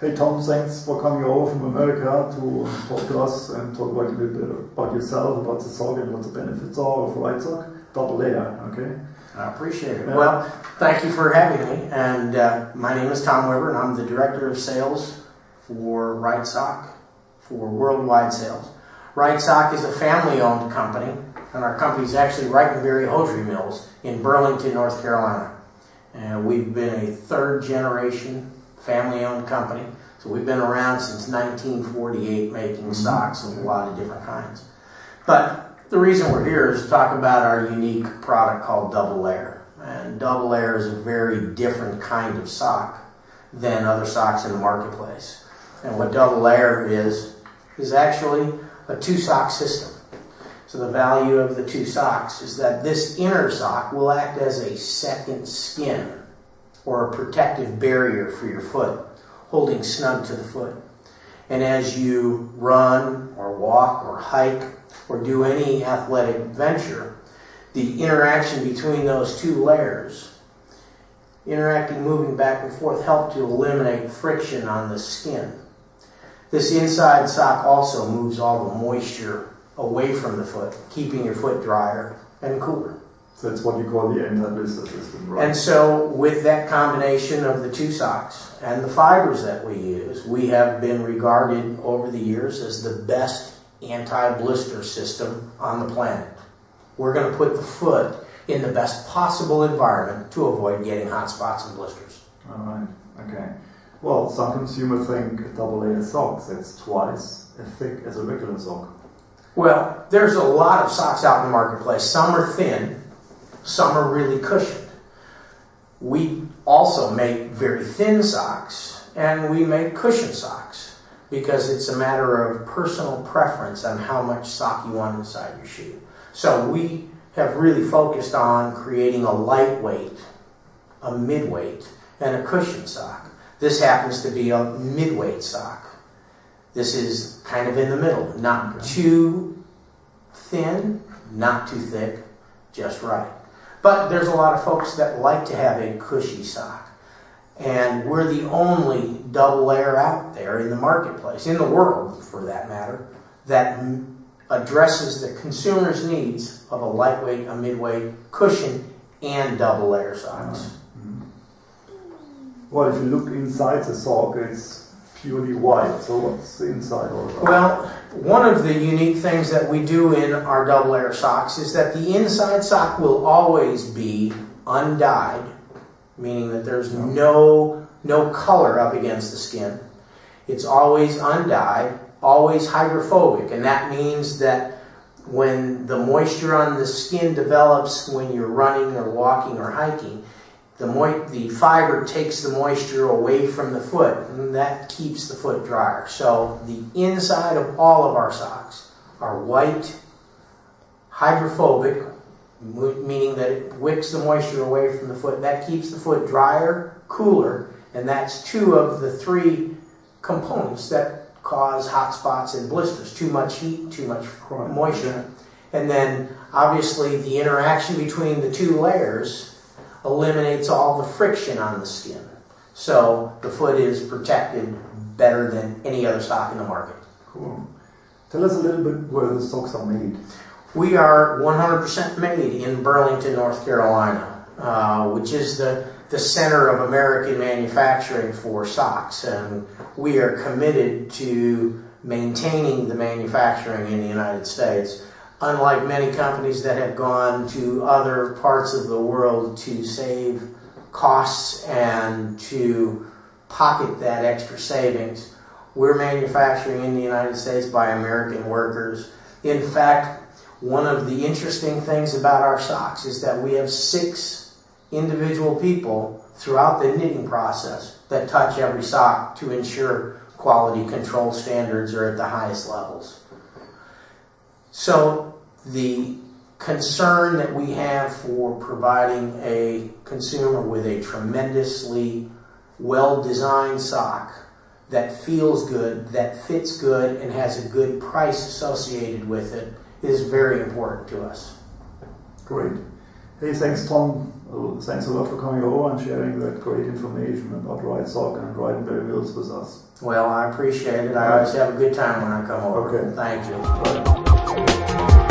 Hey Tom, thanks for coming over from America to talk to us and talk about a little bit about yourself, about the sock and what the benefits are of Wright sock. Double layer, okay? I appreciate it. Well, thank you for having me. And my name is Tom Weber, and I'm the Director of Sales for Wright Sock for worldwide sales. Wright Sock is a family-owned company, and our company is actually Wrightenberry Hosiery Mills in Burlington, North Carolina. And we've been a third-generation family-owned company. So we've been around since 1948 making socks of a lot of different kinds. But the reason we're here is to talk about our unique product called Double Layer. And Double Layer is a very different kind of sock than other socks in the marketplace. And what Double Layer is actually a two-sock system. So the value of the two socks is that this inner sock will act as a second skin or a protective barrier for your foot, holding snug to the foot. And as you run or walk or hike or do any athletic venture, the interaction between those two layers, moving back and forth, help to eliminate friction on the skin. This inside sock also moves all the moisture away from the foot, keeping your foot drier and cooler. So that's what you call the anti-blister system, right? And so with that combination of the two socks and the fibers that we use, we have been regarded over the years as the best anti-blister system on the planet. We're going to put the foot in the best possible environment to avoid getting hot spots and blisters. All right, okay. Well, some consumers think a double layer sock that's twice as thick as a regular sock. Well, there's a lot of socks out in the marketplace. Some are thin, some are really cushioned. We also make very thin socks, and we make cushioned socks because it's a matter of personal preference on how much sock you want inside your shoe. So we have really focused on creating a lightweight, a midweight, and a cushioned sock. This happens to be a midweight sock. This is kind of in the middle, not too thin, not too thick, just right. But there's a lot of folks that like to have a cushy sock. And we're the only double layer out there in the marketplace, in the world for that matter, that addresses the consumer's needs of a lightweight, a midweight, cushion, and double layer socks. Well, if you look inside the sock, it's purely white. So what's the inside all about? Well, one of the unique things that we do in our double layer socks is that the inside sock will always be undyed, meaning that there's no color up against the skin. It's always undyed, always hydrophobic, and that means that when the moisture on the skin develops when you're running or walking or hiking, the fiber takes the moisture away from the foot, and that keeps the foot drier. So the inside of all of our socks are white, hydrophobic, meaning that it wicks the moisture away from the foot. That keeps the foot drier, cooler, and that's two of the three components that cause hot spots and blisters. Too much heat, too much moisture. And then obviously the interaction between the two layers eliminates all the friction on the skin. So the foot is protected better than any other sock in the market. Cool. Tell us a little bit where the socks are made. We are 100% made in Burlington, North Carolina, which is the center of American manufacturing for socks. And we are committed to maintaining the manufacturing in the United States. Unlike many companies that have gone to other parts of the world to save costs and to pocket that extra savings, we're manufacturing in the United States by American workers. In fact, one of the interesting things about our socks is that we have 6 individual people throughout the knitting process that touch every sock to ensure quality control standards are at the highest levels. So the concern that we have for providing a consumer with a tremendously well-designed sock that feels good, that fits good, and has a good price associated with it is very important to us. Great. Hey, thanks Tom. Thanks a lot for coming over and sharing that great information about Right Sock and Wrightenberry mills with us. Well, I appreciate it. I always have a good time when I come over. Okay. Thank you. Right.